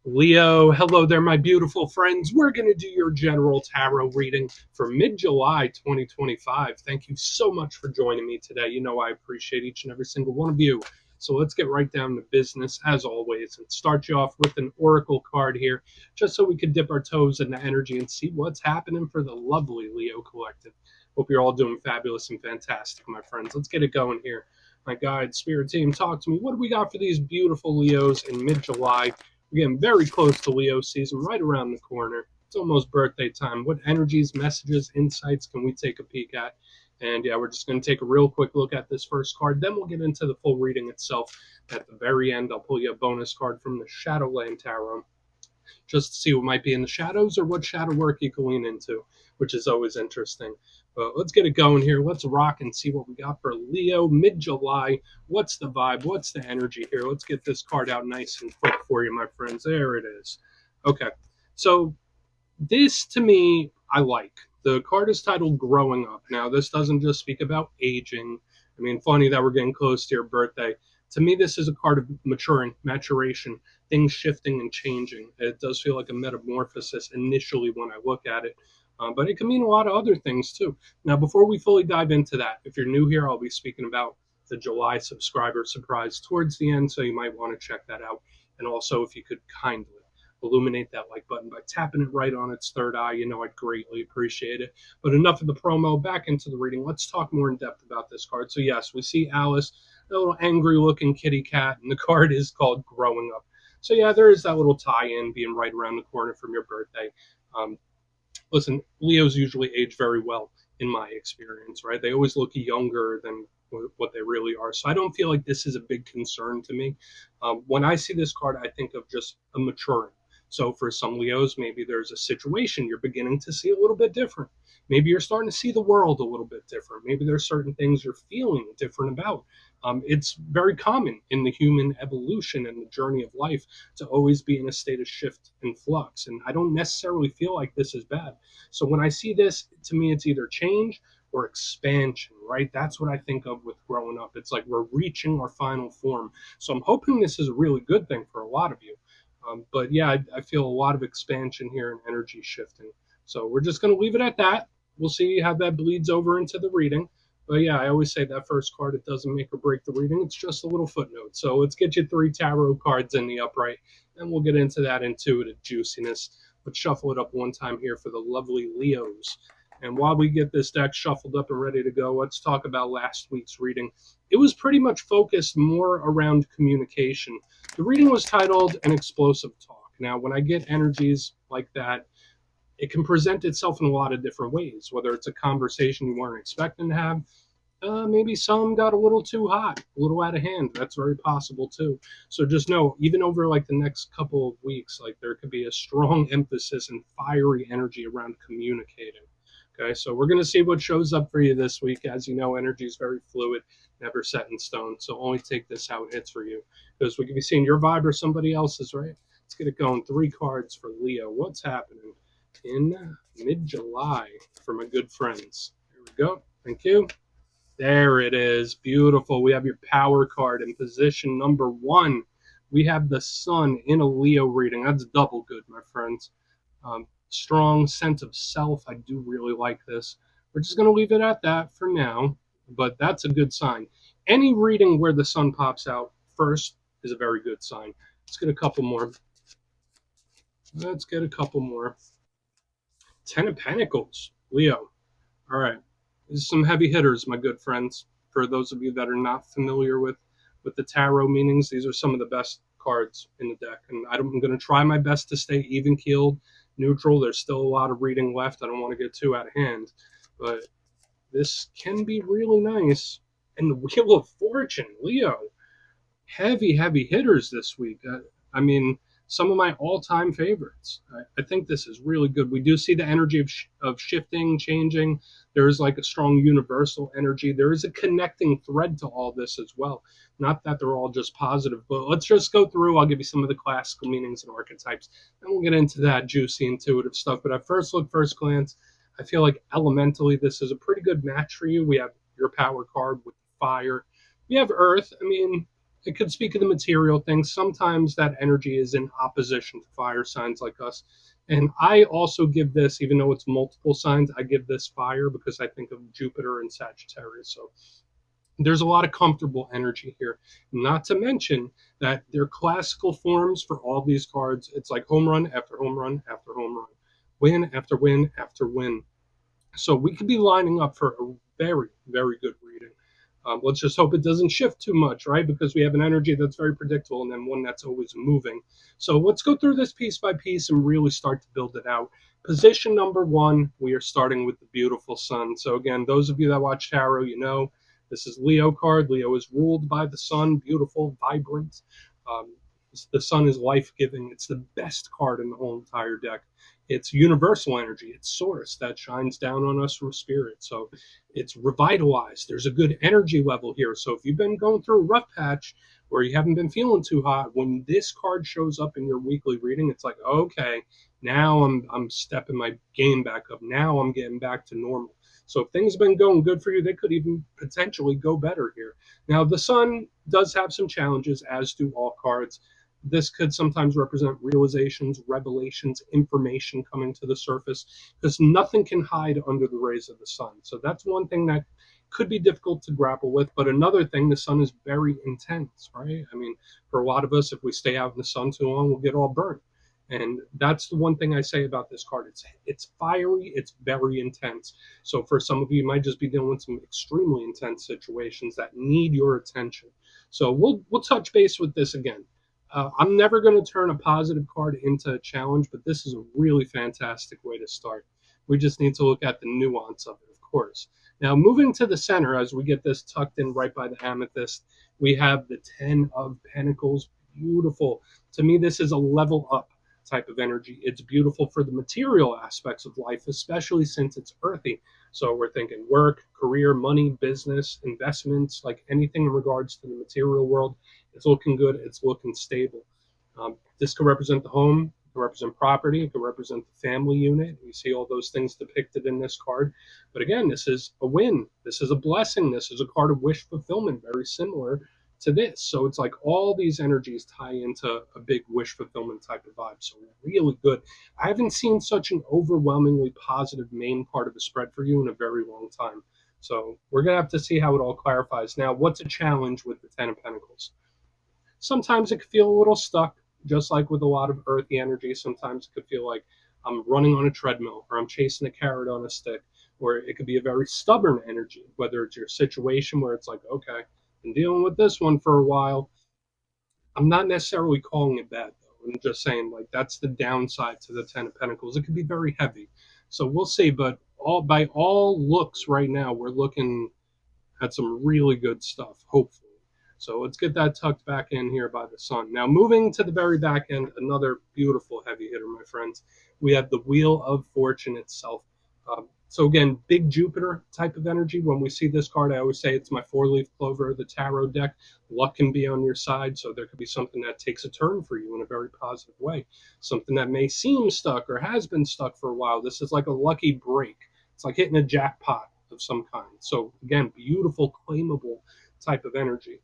Leo, hello there, my beautiful friends. We're going to do your general tarot reading for mid-July 2025. Thank you so much for joining me today. You know I appreciate each and every single one of you. So let's get right down to business, as always, and start you off with an oracle card here, just so we can dip our toes in the energy and see what's happening for the lovely Leo collective. Hope you're all doing fabulous and fantastic, my friends. Let's get it going here. My guide, spirit team, talk to me. What do we got for these beautiful Leos in mid-July? We're getting very close to Leo season, right around the corner. It's almost birthday time. What energies, messages, insights can we take a peek at? And yeah, we're just going to take a real quick look at this first card. Then we'll get into the full reading itself. At the very end, I'll pull you a bonus card from the Shadowland Tarot, just to see what might be in the shadows or what shadow work you can lean into, which is always interesting. But let's get it going here. Let's rock and see what we got for Leo mid-July. What's the vibe? What's the energy here? Let's get this card out nice and quick for you, my friends. There it is. Okay, so this to me, I like. The card is titled Growing Up. Now, this doesn't just speak about aging. I mean, funny that we're getting close to your birthday. To me, this is a card of maturing, maturation, things shifting and changing. It does feel like a metamorphosis initially when I look at it. But it can mean a lot of other things too. Now, before we fully dive into that, if you're new here, I'll be speaking about the July subscriber surprise towards the end, so you might want to check that out. And also, if you could kindly illuminate that like button by tapping it right on its third eye, you know I'd greatly appreciate it. But enough of the promo, back into the reading. Let's talk more in depth about this card. So yes, we see Alice, a little angry looking kitty cat, and the card is called Growing Up. So yeah, there is that little tie-in being right around the corner from your birthday. Listen, Leos usually age very well in my experience, right? They always look younger than what they really are. So I don't feel like this is a big concern to me. When I see this card, I think of just a maturing. So for some Leos, maybe there's a situation you're beginning to see a little bit different. Maybe you're starting to see the world a little bit different. Maybe there's certain things you're feeling different about. It's very common in the human evolution and the journey of life to always be in a state of shift and flux. And I don't necessarily feel like this is bad. So when I see this, to me, it's either change or expansion, right? That's what I think of with growing up. It's like we're reaching our final form. So I'm hoping this is a really good thing for a lot of you. But yeah, I feel a lot of expansion here and energy shifting. So we're just going to leave it at that. We'll see how that bleeds over into the reading. But yeah, I always say that first card, it doesn't make or break the reading. It's just a little footnote. So let's get you 3 tarot cards in the upright, and we'll get into that intuitive juiciness. Let's shuffle it up one time here for the lovely Leos. And while we get this deck shuffled up and ready to go, let's talk about last week's reading. It was pretty much focused more around communication. The reading was titled An Explosive Talk. Now, when I get energies like that, it can present itself in a lot of different ways, whether it's a conversation you weren't expecting to have. Maybe some got a little too hot, a little out of hand. That's very possible too. So just know, even over like the next couple of weeks, like there could be a strong emphasis and fiery energy around communicating. Okay, so we're going to see what shows up for you this week. As you know, energy is very fluid, never set in stone. So only take this how it hits for you, because we could be seeing your vibe or somebody else's, right? Let's get it going. 3 cards for Leo. What's happening in mid-July for my good friends? Here we go. Thank you. There it is. Beautiful. We have your power card in position number 1. We have the sun in a Leo reading. That's double good, my friends. Strong sense of self. I do really like this. We're just going to leave it at that for now, but that's a good sign. Any reading where the sun pops out first is a very good sign. Let's get a couple more. Let's get a couple more. 10 of Pentacles, Leo. All right. These are some heavy hitters, my good friends. For those of you that are not familiar with the tarot meanings, these are some of the best cards in the deck. And I'm going to try my best to stay even-keeled, neutral. There's still a lot of reading left. I don't want to get too out of hand. But this can be really nice. And the Wheel of Fortune, Leo. Heavy, heavy hitters this week. I mean, some of my all-time favorites. I think this is really good. We do see the energy of shifting, changing. There is like a strong universal energy. There is a connecting thread to all this as well. Not that they're all just positive, but let's just go through. I'll give you some of the classical meanings and archetypes, and we'll get into that juicy, intuitive stuff. But at first glance, I feel like elementally this is a pretty good match for you. We have your power card with fire. We have earth. I mean, It could speak of the material things. Sometimes that energy is in opposition to fire signs like us. And I also give this, even though it's multiple signs, I give this fire because I think of Jupiter and Sagittarius. So there's a lot of comfortable energy here. Not to mention that they're classical forms for all these cards. It's like home run after home run after home run, win after win after win. So we could be lining up for a very, very good reading. Let's just hope it doesn't shift too much, right? Because we have an energy that's very predictable and then one that's always moving. So let's go through this piece by piece and really start to build it out. Position number one, we are starting with the beautiful sun. So again, those of you that watch tarot, you know, this is Leo card. Leo is ruled by the sun, beautiful, vibrant. Um, the sun is life-giving. It's the best card in the whole entire deck. It's universal energy. It's source that shines down on us from spirit. So it's revitalized. There's a good energy level here. So if you've been going through a rough patch or you haven't been feeling too hot, when this card shows up in your weekly reading, it's like, okay, now I'm stepping my game back up. Now I'm getting back to normal. So if things have been going good for you, they could even potentially go better here. Now the sun does have some challenges, as do all cards. This could sometimes represent realizations, revelations, information coming to the surface, because nothing can hide under the rays of the sun. So that's one thing that could be difficult to grapple with. But another thing, the sun is very intense, right? I mean, for a lot of us, if we stay out in the sun too long, we'll get all burnt. And that's the one thing I say about this card. It's fiery, it's very intense. So for some of you, you might just be dealing with some extremely intense situations that need your attention. So we'll touch base with this again. I'm never going to turn a positive card into a challenge, but this is a really fantastic way to start. We just need to look at the nuance of it, of course. Now, moving to the center, as we get this tucked in right by the amethyst, we have the 10 of Pentacles. Beautiful. To me, this is a level up type of energy. It's beautiful for the material aspects of life, especially since it's earthy. So we're thinking work, career, money, business, investments, like anything in regards to the material world. It's looking good. It's looking stable. This could represent the home. It could represent property. It could represent the family unit. We see all those things depicted in this card. But again, this is a win. This is a blessing. This is a card of wish fulfillment, very similar to this. So it's like all these energies tie into a big wish fulfillment type of vibe. So really good. I haven't seen such an overwhelmingly positive main part of the spread for you in a very long time. So we're going to have to see how it all clarifies. Now, what's a challenge with the 10 of Pentacles? Sometimes it could feel a little stuck, just like with a lot of earthy energy. Sometimes it could feel like I'm running on a treadmill or I'm chasing a carrot on a stick, or it could be a very stubborn energy, whether it's your situation where it's like, okay, been dealing with this one for a while. I'm not necessarily calling it bad, though. I'm just saying, like, that's the downside to the 10 of Pentacles. It could be very heavy. So we'll see, but by all looks right now, we're looking at some really good stuff, hopefully. So let's get that tucked back in here by the sun. Now, moving to the very back end, another beautiful heavy hitter, my friends. We have the Wheel of Fortune itself. So again, big Jupiter type of energy. When we see this card, I always say it's my four-leaf clover of the tarot deck. Luck can be on your side, so there could be something that takes a turn for you in a very positive way. Something that may seem stuck or has been stuck for a while. This is like a lucky break. It's like hitting a jackpot of some kind. So again, beautiful, claimable type of energy.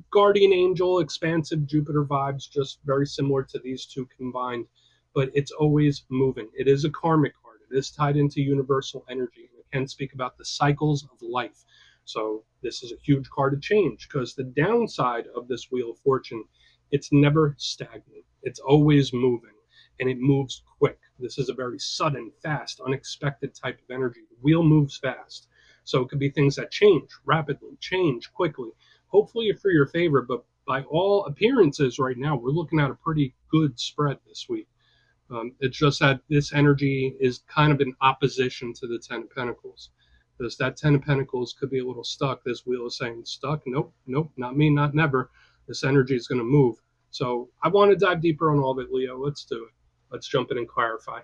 Guardian angel, expansive Jupiter vibes, just very similar to these two combined, but it's always moving. It is a karmic card. It is tied into universal energy. It can speak about the cycles of life. So this is a huge card of change, because the downside of this Wheel of Fortune, it's never stagnant. It's always moving, and it moves quick. This is a very sudden, fast, unexpected type of energy. The wheel moves fast. So it could be things that change rapidly, change quickly, hopefully for your favor. But by all appearances right now, we're looking at a pretty good spread this week. It's just that this energy is kind of in opposition to the 10 of Pentacles. Because that 10 of Pentacles could be a little stuck. This wheel is saying, stuck? Nope, nope, not me, not never. This energy is going to move. So I want to dive deeper on all of it, Leo. Let's do it. Let's jump in and clarify.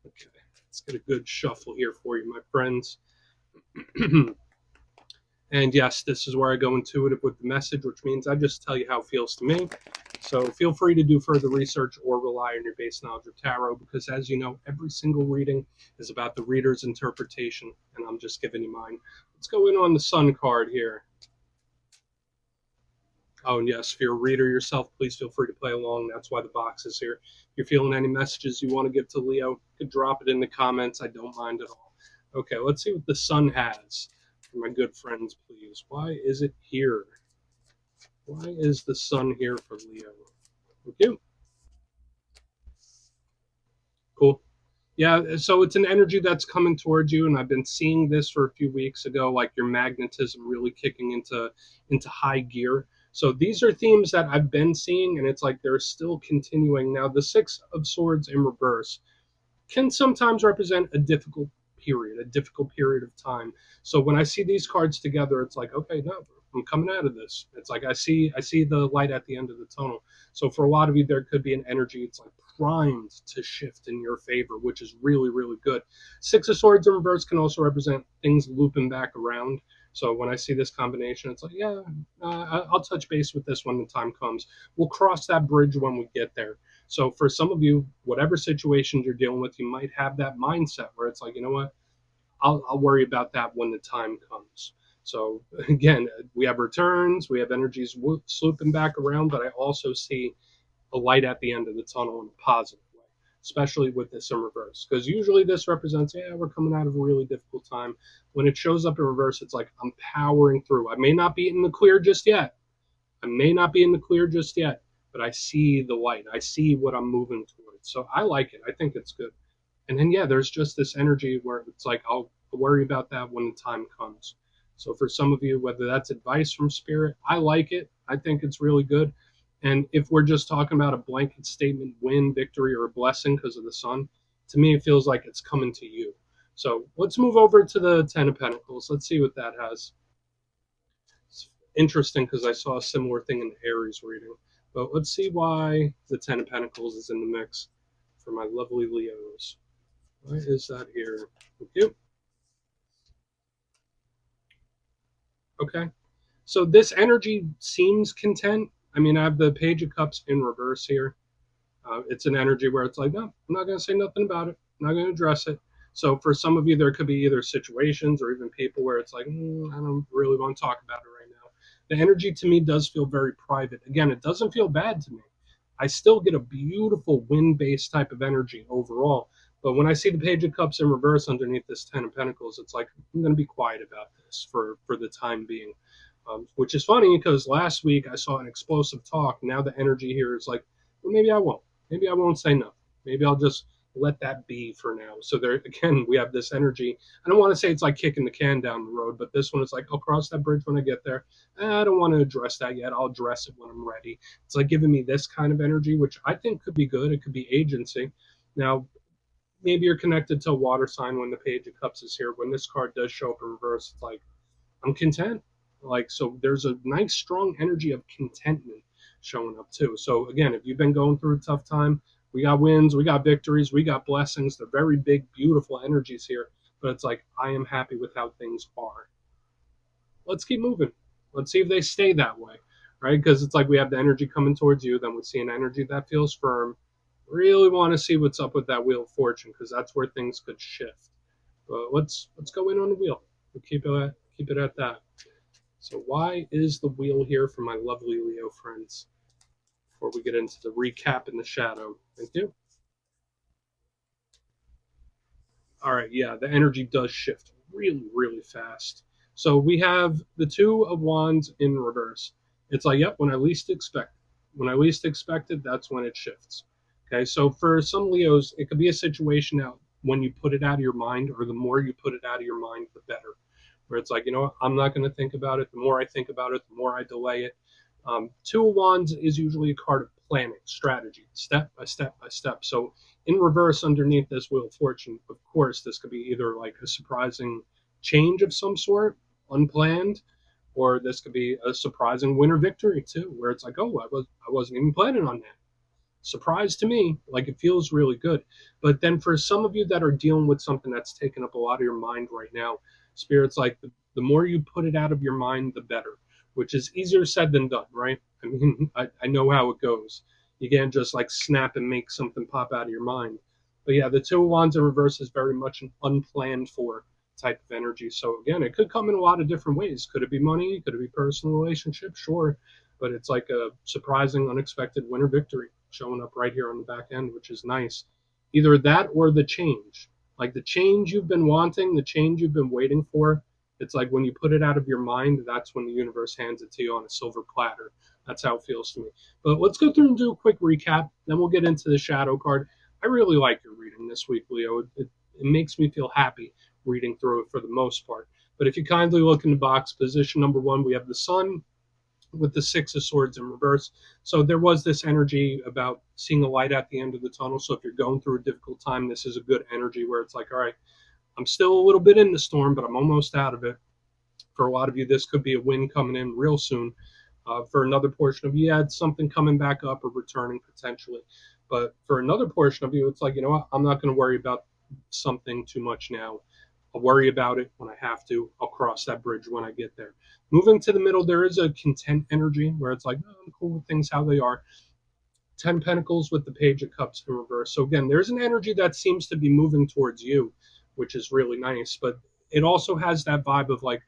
Okay, let's get a good shuffle here for you, my friends. And yes, this is where I go intuitive with the message, which means I just tell you how it feels to me. So feel free to do further research or rely on your base knowledge of tarot, because as you know, every single reading is about the reader's interpretation, and I'm just giving you mine. Let's go in on the Sun card here. Oh, and yes, if you're a reader yourself, please feel free to play along. That's why the box is here. If you're feeling any messages you want to give to Leo, you can drop it in the comments. I don't mind at all. Okay, let's see what the sun has for my good friends, please. Why is it here? Why is the sun here for Leo? Thank you. Cool. Yeah, so it's an energy that's coming towards you, and I've been seeing this for a few weeks ago, like your magnetism really kicking into high gear. So these are themes that I've been seeing, and it's like they're still continuing. Now, the Six of Swords in reverse can sometimes represent a difficult period of time. So when I see these cards together, it's like, okay, no, I'm coming out of this. It's like I see the light at the end of the tunnel. So for a lot of you, there could be an energy. It's like primed to shift in your favor, which is really, really good. Six of Swords in reverse can also represent things looping back around. So when I see this combination, it's like, yeah, I'll touch base with this when the time comes. We'll cross that bridge when we get there. So for some of you, whatever situations you're dealing with, you might have that mindset where it's like, you know what, I'll worry about that when the time comes. So again, we have returns, we have energies swooping back around, but I also see a light at the end of the tunnel in a positive way, especially with this in reverse. Because usually this represents, yeah, we're coming out of a really difficult time. When it shows up in reverse, it's like I'm powering through. I may not be in the clear just yet. I may not be in the clear just yet, but I see the light. I see what I'm moving towards. So I like it. I think it's good. And then, yeah, there's just this energy where it's like, I'll worry about that when the time comes. So for some of you, whether that's advice from spirit, I like it. I think it's really good. And if we're just talking about a blanket statement, win, victory, or a blessing because of the sun, to me, it feels like it's coming to you. So let's move over to the Ten of Pentacles. Let's see what that has. It's interesting because I saw a similar thing in the Aries reading. But let's see why the Ten of Pentacles is in the mix for my lovely Leos. Why is that here? Thank you. Okay. So this energy seems content. I mean, I have the Page of Cups in reverse here. It's an energy where it's like, no, I'm not going to say nothing about it. I'm not going to address it. So for some of you, there could be either situations or even people where it's like, I don't really want to talk about it right now. The energy to me does feel very private. Again, it doesn't feel bad to me. I still get a beautiful wind-based type of energy overall. But when I see the Page of Cups in reverse underneath this Ten of Pentacles, it's like I'm going to be quiet about this for the time being. Which is funny because last week I saw an explosive talk. Now the energy here is like, well, maybe I won't. Maybe I won't say nothing. Maybe I'll just let that be for now. So there again, we have this energy. I don't want to say it's like kicking the can down the road, but this one is like, I'll cross that bridge when I get there. I don't want to address that yet. I'll address it when I'm ready. It's like giving me this kind of energy, which I think could be good. It could be agency. Now, maybe you're connected to a water sign when the Page of Cups is here. When this card does show up in reverse, it's like, I'm content. Like, so there's a nice strong energy of contentment showing up too. So again, if you've been going through a tough time, we got wins, we got victories, we got blessings. They're very big, beautiful energies here. But it's like, I am happy with how things are. Let's keep moving. Let's see if they stay that way, right? Because it's like we have the energy coming towards you, then we see an energy that feels firm. Really want to see what's up with that Wheel of Fortune because that's where things could shift. But let's go in on the wheel. We'll keep it at that. So why is the wheel here for my lovely Leo friends? Before we get into the recap in the shadow. Thank you. All right, yeah, the energy does shift really, really fast. So we have the Two of Wands in reverse. It's like, yep, when I least expect it. When I least expect it, that's when it shifts. Okay, so for some Leos, it could be a situation now when you put it out of your mind, or the more you put it out of your mind, the better. Where it's like, you know what, I'm not going to think about it. The more I think about it, the more I delay it. Two of Wands is usually a card of planning, strategy, step by step by step. So in reverse, underneath this Wheel of Fortune, of course, this could be either like a surprising change of some sort, unplanned, or this could be a surprising winner victory too, where it's like, oh, I wasn't even planning on that. Surprise to me, like it feels really good. But then for some of you that are dealing with something that's taken up a lot of your mind right now, Spirit's like the more you put it out of your mind, the better, which is easier said than done, right? I mean, I know how it goes. You can't just like snap and make something pop out of your mind. But yeah, the Two of Wands in reverse is very much an unplanned for type of energy. So again, it could come in a lot of different ways. Could it be money? Could it be personal relationships? Sure. but it's like a surprising, unexpected winner victory showing up right here on the back end, which is nice. Either that or the change, like the change you've been wanting, the change you've been waiting for. It's like when you put it out of your mind, that's when the universe hands it to you on a silver platter. That's how it feels to me. But let's go through and do a quick recap. Then we'll get into the shadow card. I really like your reading this week, Leo. It makes me feel happy reading through it for the most part. But if you kindly look in the box, position number one, we have the sun with the Six of Swords in reverse. So there was this energy about seeing a light at the end of the tunnel. So if you're going through a difficult time, this is a good energy where it's like, all right, I'm still a little bit in the storm, but I'm almost out of it. For a lot of you, this could be a win coming in real soon. For another portion of you, yeah, it's something coming back up or returning potentially. But for another portion of you, it's like, you know what, I'm not going to worry about something too much now. I'll worry about it when I have to. I'll cross that bridge when I get there. Moving to the middle, there is a content energy where it's like, oh, I'm cool with things how they are. 10 Pentacles with the Page of Cups in reverse. So again, there's an energy that seems to be moving towards you, which is really nice. But it also has that vibe of like,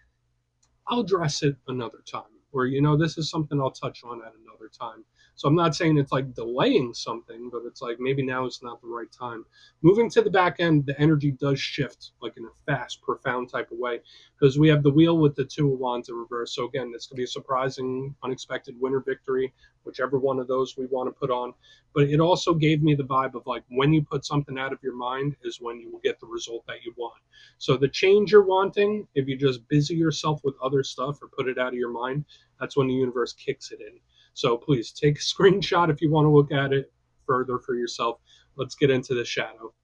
I'll address it another time. Or, you know, this is something I'll touch on at another time. So I'm not saying it's like delaying something, but it's like maybe now is not the right time. Moving to the back end, the energy does shift like in a fast, profound type of way because we have the wheel with the Two of Wands in reverse. So again, this could be a surprising, unexpected winner victory, whichever one of those we want to put on. But it also gave me the vibe of like when you put something out of your mind is when you will get the result that you want. So the change you're wanting, if you just busy yourself with other stuff or put it out of your mind, that's when the universe kicks it in. So please take a screenshot if you want to look at it further for yourself. Let's get into the shadow.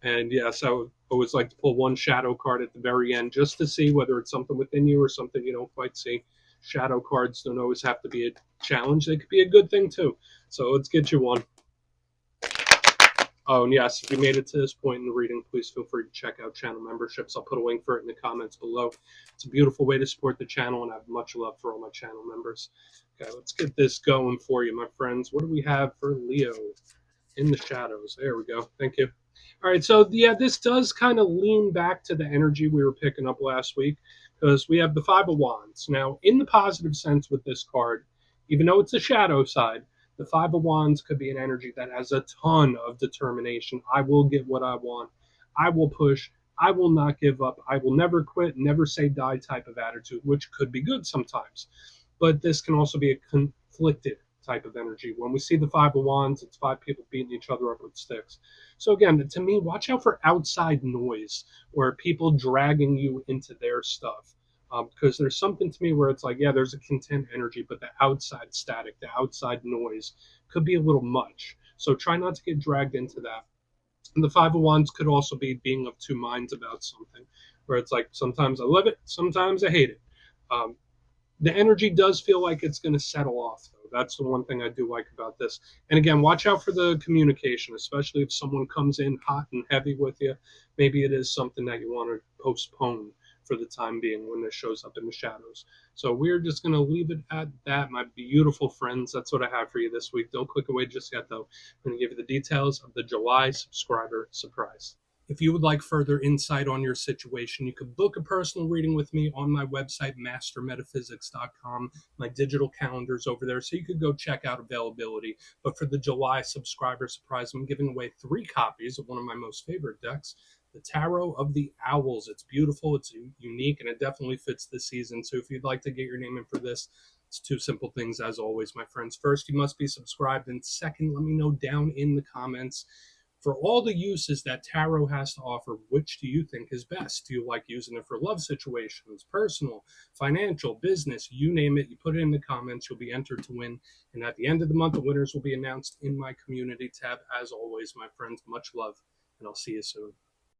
And yes, I would always like to pull one shadow card at the very end just to see whether it's something within you or something you don't quite see. Shadow cards don't always have to be a challenge. They could be a good thing too. So let's get you one. Oh, and yes, if you made it to this point in the reading, please feel free to check out channel memberships. I'll put a link for it in the comments below. It's a beautiful way to support the channel, and I have much love for all my channel members. Okay, let's get this going for you, my friends. What do we have for Leo in the shadows? There we go. Thank you. All right, so yeah, this does kind of lean back to the energy we were picking up last week because we have the Five of Wands. Now, in the positive sense with this card, even though it's a shadow side, the Five of Wands could be an energy that has a ton of determination. I will get what I want. I will push. I will not give up. I will never quit, never say die type of attitude, which could be good sometimes. But this can also be a conflicted type of energy. When we see the Five of Wands, it's five people beating each other up with sticks. So again, to me, watch out for outside noise or people dragging you into their stuff. Because there's something to me where it's like, yeah, there's a content energy, but the outside static, the outside noise could be a little much. So try not to get dragged into that. And the Five of Wands could also be being of two minds about something, where it's like sometimes I love it, sometimes I hate it. Um, the energy does feel like it's going to settle off, though. That's the one thing I do like about this. And again, watch out for the communication, especially if someone comes in hot and heavy with you. Maybe it is something that you want to postpone for the time being when this shows up in the shadows. So we're just going to leave it at that, my beautiful friends. That's what I have for you this week. Don't click away just yet, though. I'm going to give you the details of the July subscriber surprise. If you would like further insight on your situation, you could book a personal reading with me on my website, mastermetaphysics.com. My digital calendar's over there, so you could go check out availability. But for the July subscriber surprise, I'm giving away 3 copies of one of my most favorite decks, the Tarot of the Owls. It's beautiful, it's unique, and it definitely fits this season. So if you'd like to get your name in for this, it's 2 simple things, as always, my friends. First, you must be subscribed, and second, let me know down in the comments, for all the uses that tarot has to offer, which do you think is best? Do you like using it for love situations, personal, financial, business, you name it? You put it in the comments, you'll be entered to win. And at the end of the month, the winners will be announced in my community tab. As always, my friends, much love, and I'll see you soon.